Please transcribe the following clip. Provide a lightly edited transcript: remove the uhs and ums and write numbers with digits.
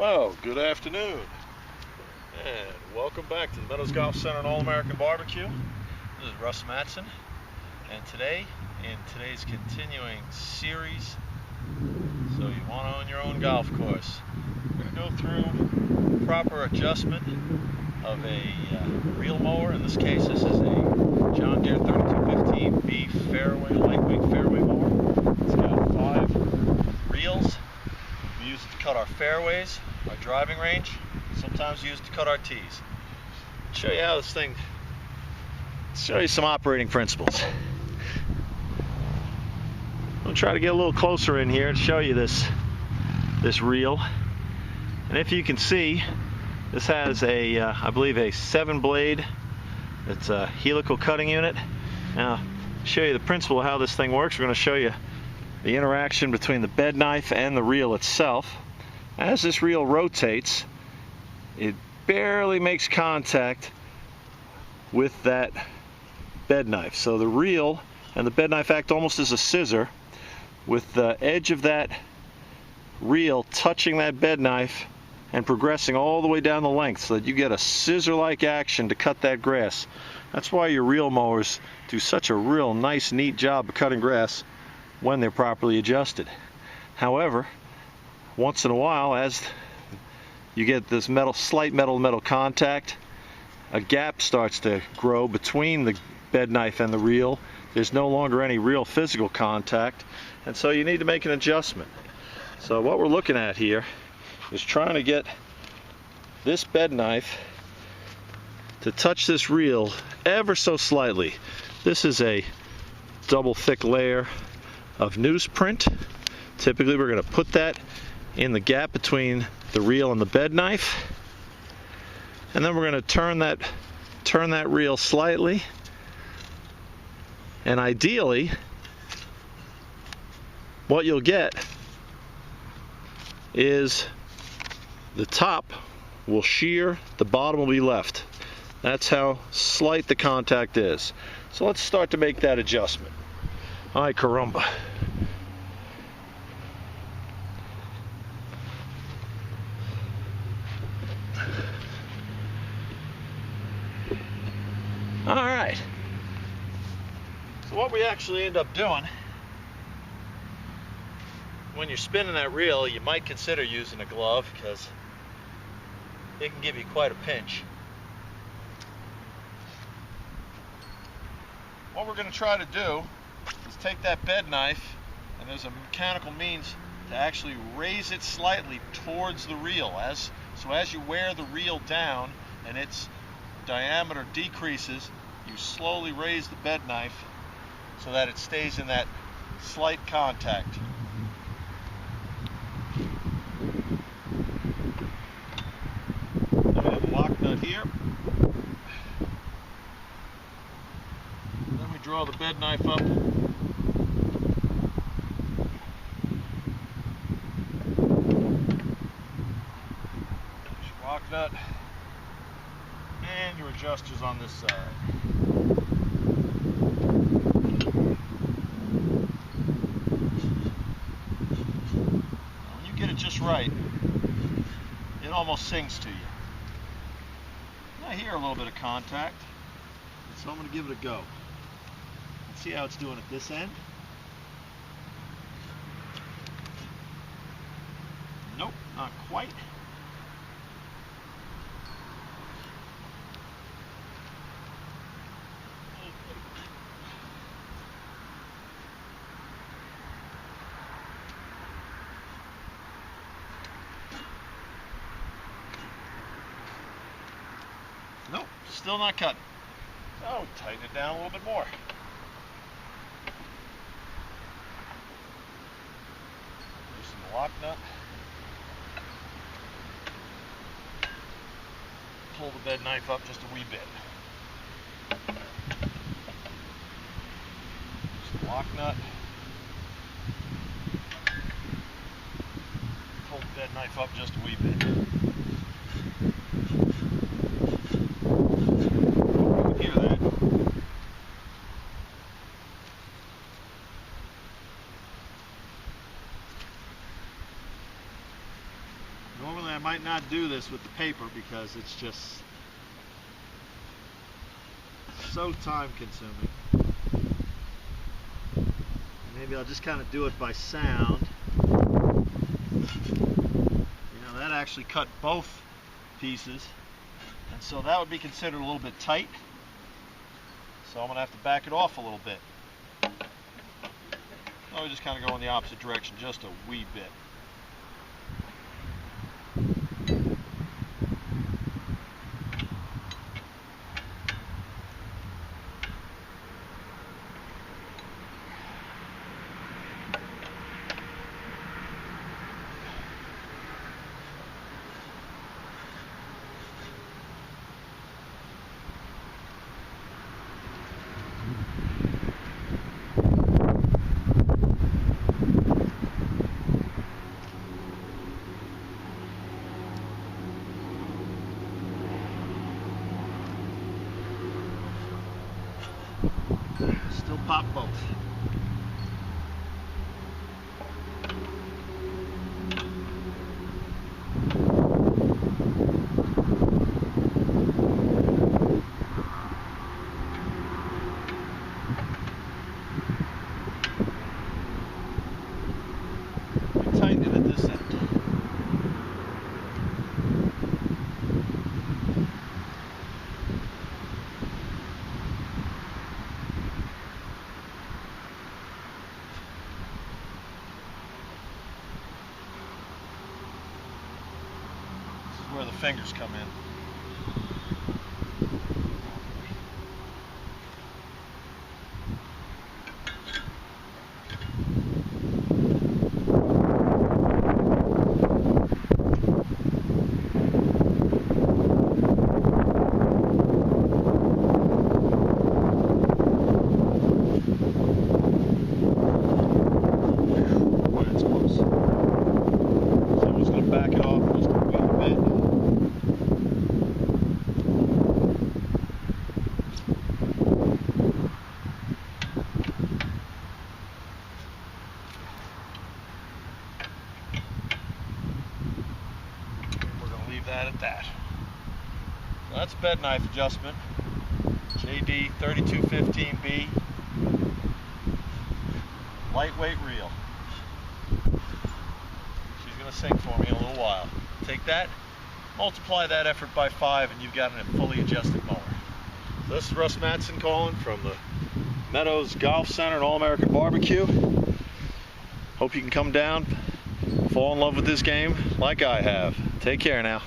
Well, good afternoon, and welcome back to the Meadows Golf Center and All-American Barbecue. This is Russ Matson, and today, in today's continuing series, so you want to own your own golf course, we're going to go through proper adjustment of a reel mower. In this case, this is a John Deere 3215B fairway, lightweight fairway mower. It's got 5 reels. We use it to cut our fairways, our driving range. Sometimes we use it to cut our tees. I'll show you how this thing, show you some operating principles. I'm going to try to get a little closer in here to show you this reel. And if you can see, this has a, I believe a 7-blade. It's a helical cutting unit. Now, to show you the principle of how this thing works, we're going to show you the interaction between the bed knife and the reel itself. As this reel rotates, it barely makes contact with that bed knife. So the reel and the bed knife act almost as a scissor, with the edge of that reel touching that bed knife and progressing all the way down the length so that you get a scissor-like action to cut that grass. That's why your reel mowers do such a real nice, neat job of cutting grass when they're properly adjusted. However, once in a while, as you get this slight metal-to-metal contact, a gap starts to grow between the bed knife and the reel. There's no longer any real physical contact, and so you need to make an adjustment. So what we're looking at here is trying to get this bed knife to touch this reel ever so slightly. This is a double thick layer of newsprint. Typically we're going to put that in the gap between the reel and the bed knife, and then we're going to turn that reel slightly, and ideally what you'll get is the top will shear, the bottom will be left. That's how slight the contact is. So let's start to make that adjustment. Ay caramba. Alright. So what we actually end up doing, when you're spinning that reel, you might consider using a glove because it can give you quite a pinch. What we're going to try to do is take that bed knife, and there's a mechanical means to actually raise it slightly towards the reel. So as you wear the reel down and its diameter decreases, you slowly raise the bed knife so that it stays in that slight contact. I have a lock nut here. Then we draw the bed knife up. Lock nut. And your adjusters on this side. Now, when you get it just right, it almost sings to you. I hear a little bit of contact, so I'm going to give it a go. Let's see how it's doing at this end. Nope, not quite. Nope, still not cutting. So tighten it down a little bit more. Loosen the lock nut. Pull the bed knife up just a wee bit. Loosen the lock nut. Pull the bed knife up just a wee bit. Unfortunately, I might not do this with the paper because it's just so time consuming. Maybe I'll just kind of do it by sound. That actually cut both pieces, and so that would be considered a little bit tight. So I'm going to have to back it off a little bit. I'll just kind of go in the opposite direction just a wee bit. Still pop both. Tighten it at this end. Where the fingers come in. That's close. So I'm just going to back it off just a wee bit. That at that. So that's Bedknife adjustment. JD 3215B. Lightweight reel. She's going to sink for me in a little while. Take that, multiply that effort by 5, and you've got a fully adjusted mower. So this is Russ Matson calling from the Meadows Golf Center and All-American Barbecue. Hope you can come down, fall in love with this game like I have. Take care now.